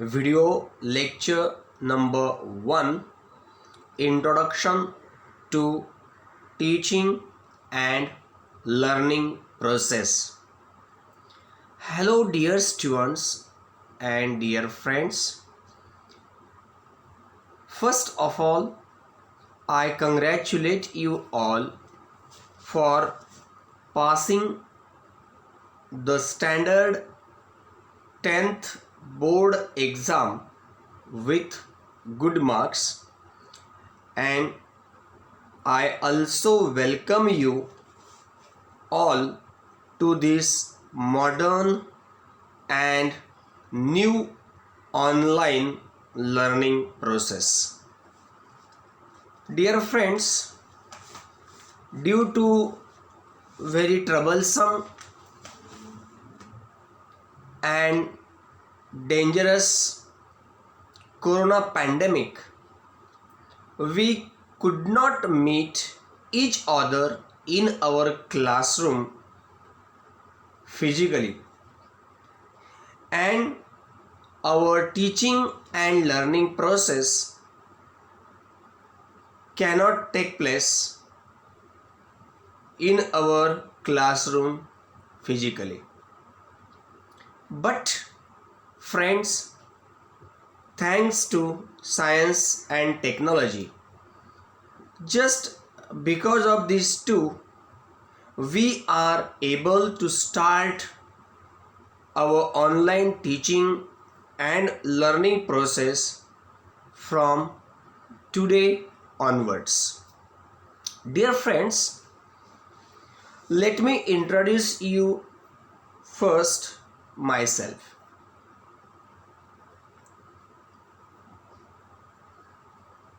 video lecture number 1, Introduction to Teaching and Learning Process. Hello dear students and dear friends. First of all, I congratulate you all for passing the standard 10th board exam with good marks, and I also welcome you all to this modern and new online learning process. Dear friends, due to very troublesome and dangerous corona pandemic, we could not meet each other in our classroom physically, and our teaching and learning process cannot take place in our classroom physically. But friends, thanks to science and technology, just because of these two, we are able to start our online teaching and learning process from today onwards. Dear friends, let me introduce you first myself.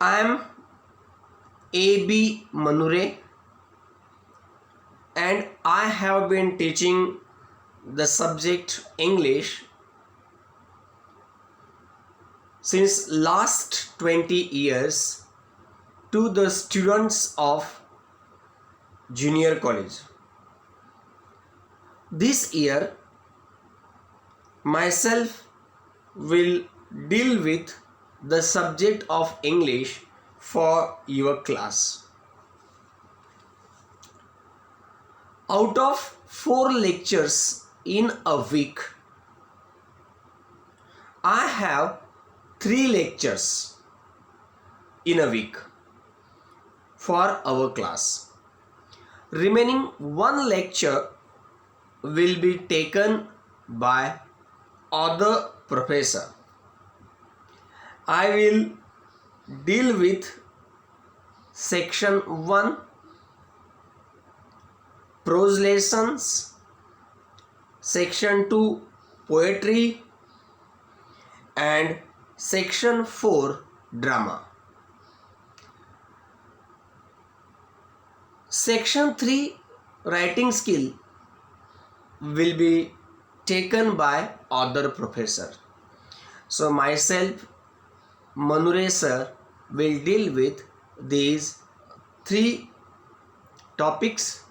I am A.B. Manure, and I have been teaching the subject English since last 20 years to the students of junior college. This year, myself will deal with the subject of English for your class. Out of 4 lectures in a week, I have 3 lectures in a week for our class. Remaining 1 lecture will be taken by other professor. I will deal with section 1 prose lessons, section 2 poetry, and section 4 drama. Section 3 writing skill will be taken by other professor. So myself, Manure sir, will deal with these 3 topics.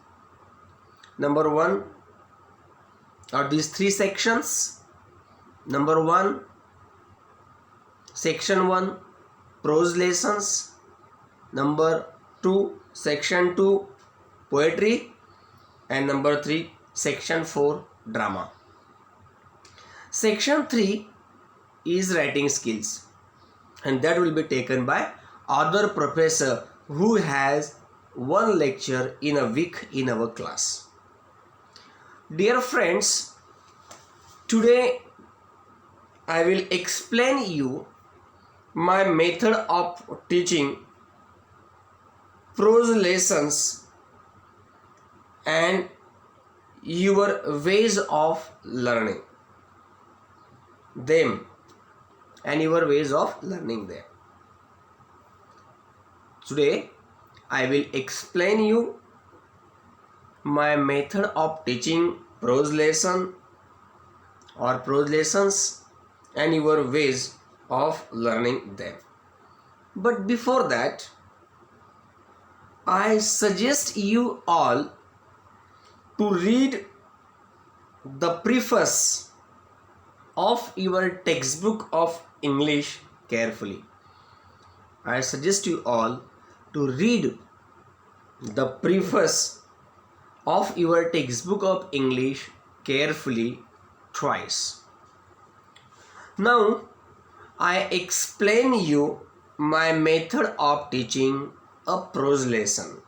Number 1, or these 3 sections. Number 1, section 1 prose lessons. Number 2, section 2 poetry, and number 3, section 4 drama. Section 3 is writing skills, and that will be taken by other professor who has 1 lecture in a week in our class. Dear friends, today I will explain you my method of teaching prose lessons and your ways of learning them Today I will explain you my method of teaching prose lesson or prose lessons and your ways of learning them. But before that, I suggest you all to read the preface of your textbook of English carefully. I suggest you all to read the preface of your textbook of English carefully twice. Now I explain you my method of teaching a prose lesson.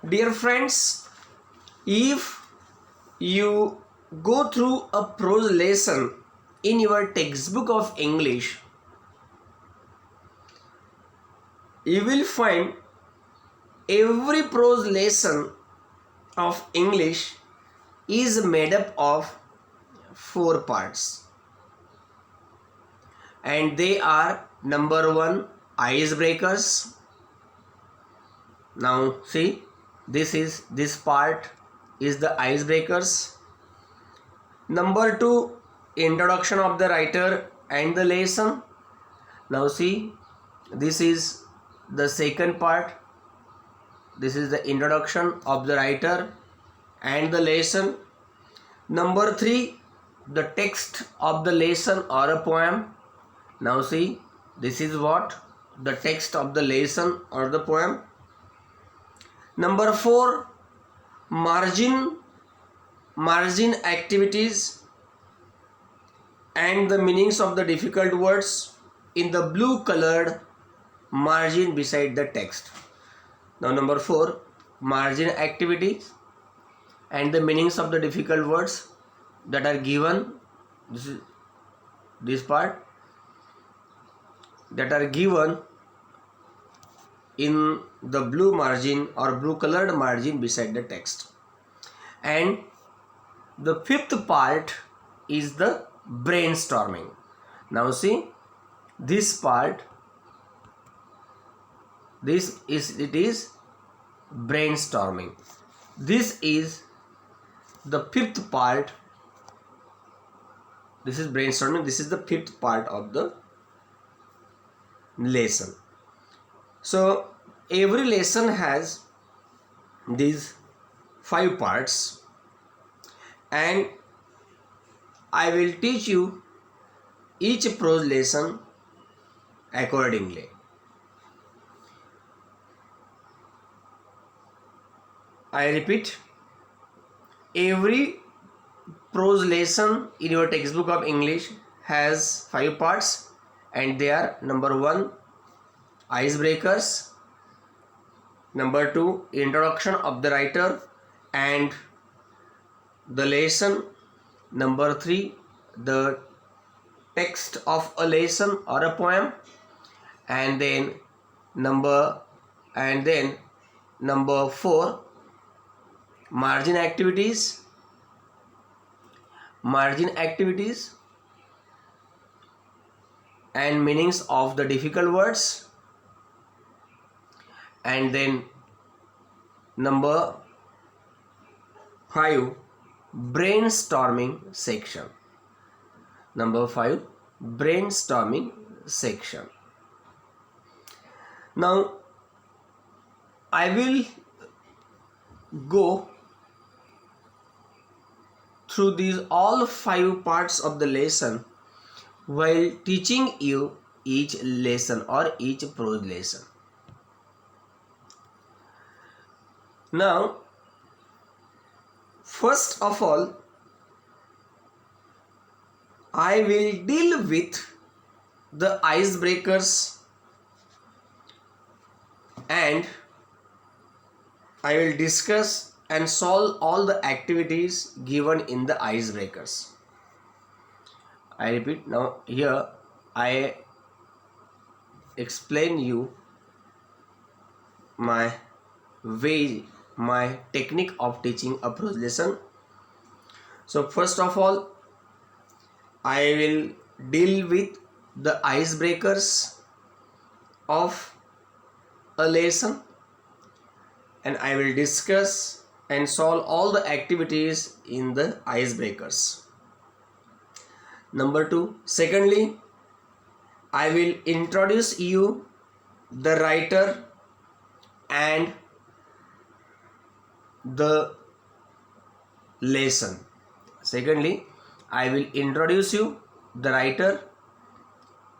Dear friends, if you go through a prose lesson in your textbook of English, you will find every prose lesson of English is made up of 4 parts, and they are: number 1, icebreakers. Now see, this part is the icebreakers. Number 2, introduction of the writer and the lesson. Now see, this is the second part. This is the introduction of the writer and the lesson. Number 3, the text of the lesson or a poem. Now see, this is what the text of the lesson or the poem. Number 4, margin activities and the meanings of the difficult words in the blue colored margin beside the text. Now number 4, margin activities and the meanings of the difficult words that are given, this part, that are given in the blue margin or blue colored margin beside the text. And the 5th part is the brainstorming. Now see, this part, it is brainstorming. This is the 5th part. This is brainstorming. This is the 5th part of the lesson. So every lesson has these 5 parts, and I will teach you each prose lesson accordingly. I repeat, every prose lesson in your textbook of English has 5 parts, and they are: number 1, icebreakers; number 2, introduction of the writer and the lesson; number 3, the text of a lesson or a poem; and then number 4, margin activities and meanings of the difficult words; and then number 5, brainstorming section. Number 5, brainstorming section. Now I will go through these all 5 parts of the lesson while teaching you each lesson or each prose lesson. Now, first of all, I will deal with the icebreakers, and I will discuss and solve all the activities given in the icebreakers. I repeat, now here I explain you my technique of teaching a prose lesson. So first of all, I will deal with the icebreakers of a lesson, and I will discuss and solve all the activities in the icebreakers. Number 2, secondly, I will introduce you the writer and the lesson. Secondly, I will introduce you the writer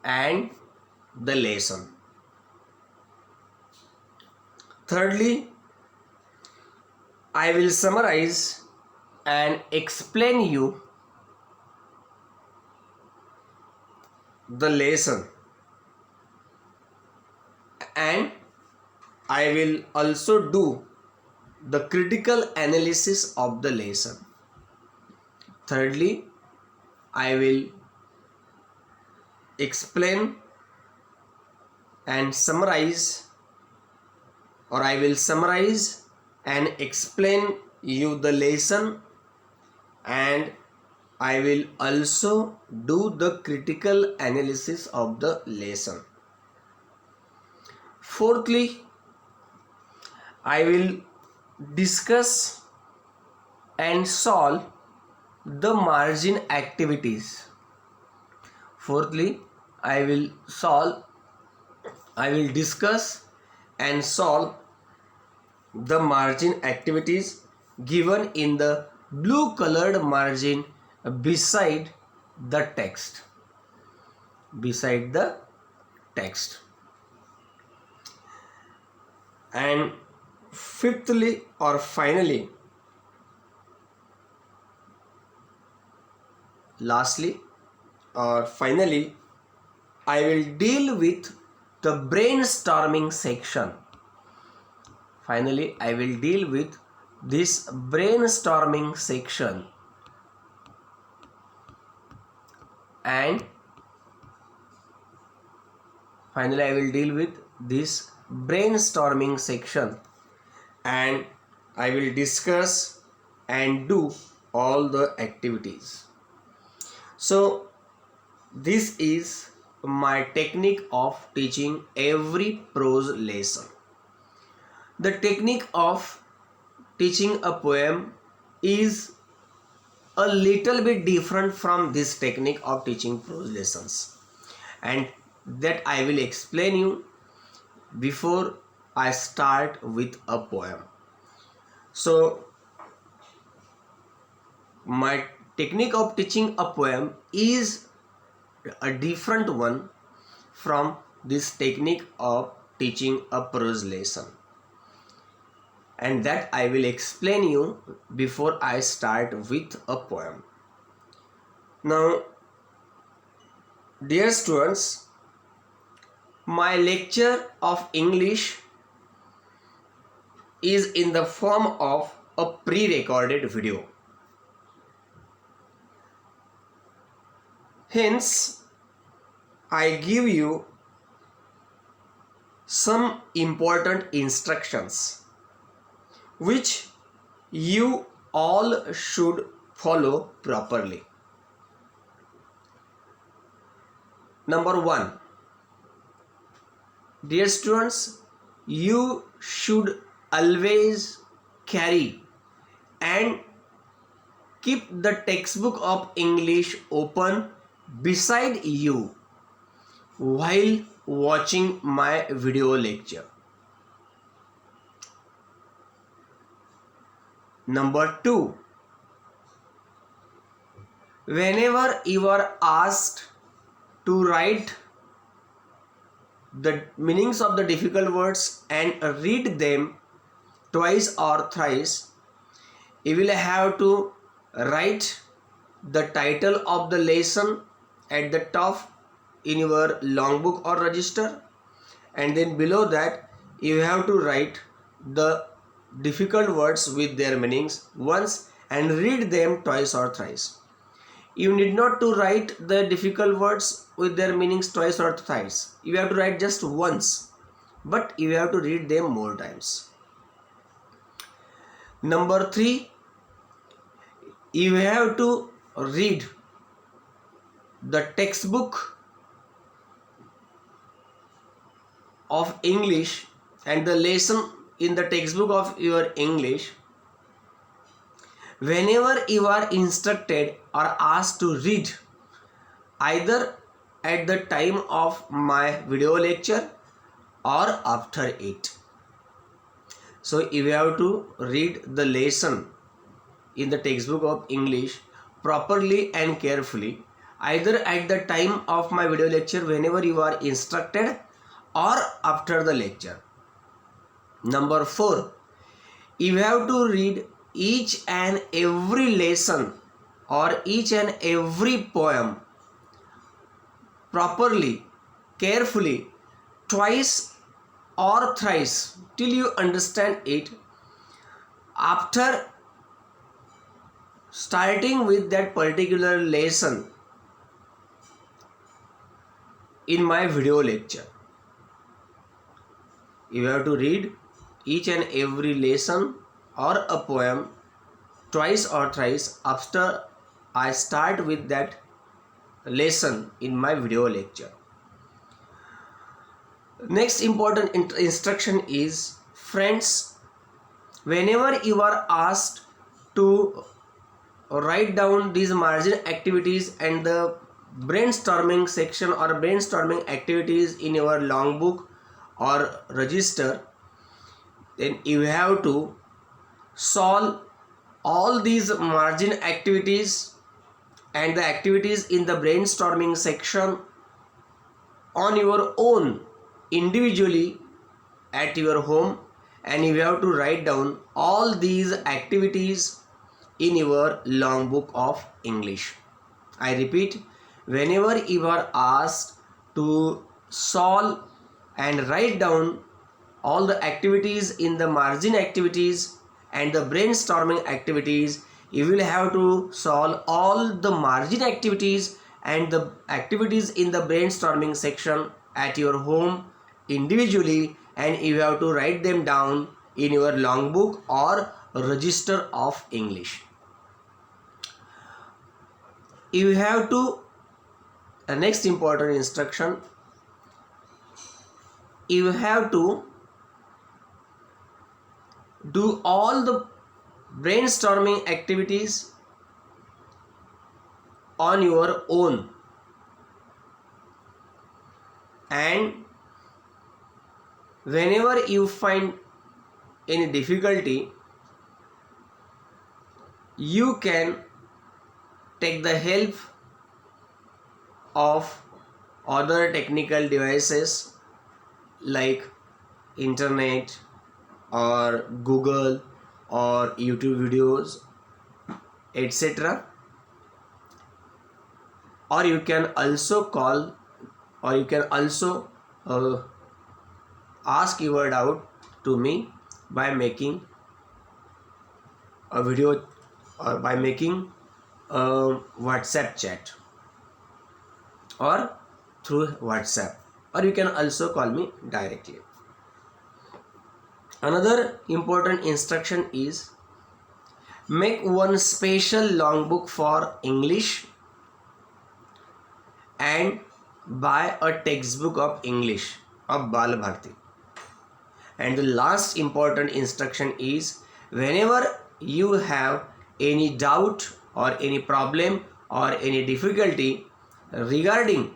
and the lesson. Thirdly, I will summarize and explain you the lesson, and I will also do the critical analysis of the lesson. Thirdly, I will explain and summarize, or I will summarize and explain you the lesson, and I will also do the critical analysis of the lesson. Fourthly, I will discuss and solve the margin activities. Fourthly, I will discuss and solve the margin activities given in the blue colored margin beside the text. And fifthly or finally, lastly or finally, I will deal with the brainstorming section. Finally, I will deal with this brainstorming section, and finally I will deal with this brainstorming section, and I will discuss and do all the activities. So this is my technique of teaching every prose lesson. The technique of teaching a poem is a little bit different from this technique of teaching prose lessons, and that I will explain you before I start with a poem. So my technique of teaching a poem is a different one from this technique of teaching a prose lesson, and that I will explain you before I start with a poem. Now, dear students, my lecture of English is in the form of a pre-recorded video. Hence, I give you some important instructions which you all should follow properly. Number 1, dear students, you should always carry and keep the textbook of English open beside you while watching my video lecture. Number 2, whenever you are asked to write the meanings of the difficult words and read them twice or thrice, you will have to write the title of the lesson at the top in your long book or register, and then below that you have to write the difficult words with their meanings once and read them twice or thrice. You need not to write the difficult words with their meanings twice or thrice. You have to write just once, but you have to read them more times. Number 3, you have to read the textbook of English and the lesson in the textbook of your English whenever you are instructed or asked to read, either at the time of my video lecture or after it. So you have to read the lesson in the textbook of English properly and carefully, either at the time of my video lecture whenever you are instructed or after the lecture. Number 4, you have to read each and every lesson or each and every poem properly, carefully, twice or thrice till you understand it. After starting with that particular lesson in my video lecture, you have to read each and every lesson or a poem twice or thrice after I start with that lesson in my video lecture. Next important instruction is, friends, whenever you are asked to write down these margin activities and the brainstorming section or brainstorming activities in your long book or register, then you have to solve all these margin activities and the activities in the brainstorming section on your own individually at your home, and you have to write down all these activities in your long book of English. I repeat, whenever you are asked to solve and write down all the activities in the margin activities and the brainstorming activities, you will have to solve all the margin activities and the activities in the brainstorming section at your home individually, and you have to write them down in your long book or register of English. You have to, the next important instruction, you have to do all the brainstorming activities on your own, and whenever you find any difficulty, you can take the help of other technical devices like internet or Google or YouTube videos, etc. Or you can also call, or you can also ask your doubt to me by making a video or by making a WhatsApp chat or through WhatsApp, or you can also call me directly. Another important instruction is, make one special long book for English and buy a textbook of English of Bal Bharti. And the last important instruction is, whenever you have any doubt or any problem or any difficulty regarding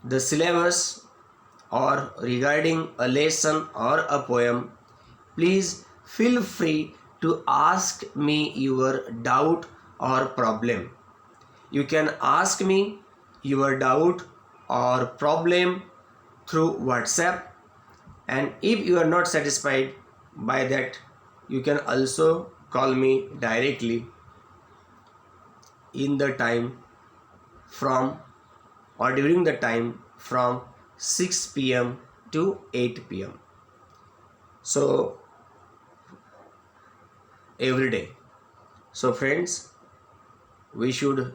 the syllabus or regarding a lesson or a poem, please feel free to ask me your doubt or problem. You can ask me your doubt or problem through WhatsApp, and if you are not satisfied by that, you can also call me directly in the time from or during the time from 6 p.m. to 8 p.m. So every day. So friends, we should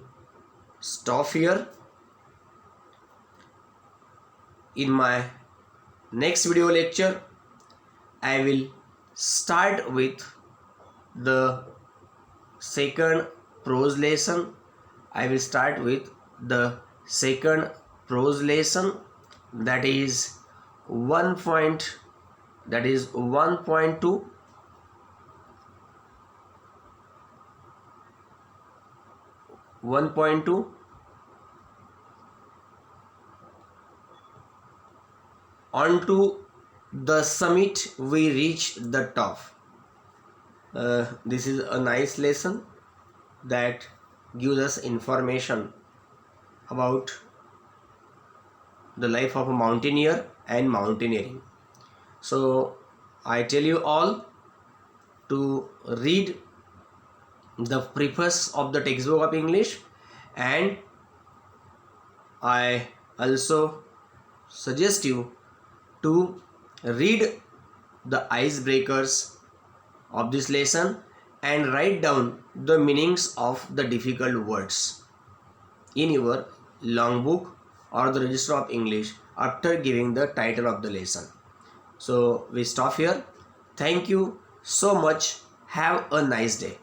stop here. In my next video lecture, I will start with the second prose lesson. I will start with the second prose lesson, that is 1.2, 1.2 onto the summit we reach the top. This is a nice lesson. that gives us information about the life of a mountaineer and mountaineering. So I tell you all to read the preface of the textbook of English, and I also suggest you to read the icebreakers of this lesson and write down the meanings of the difficult words in your long book or the register of English after giving the title of the lesson. So we stop here. Thank you so much. Have a nice day.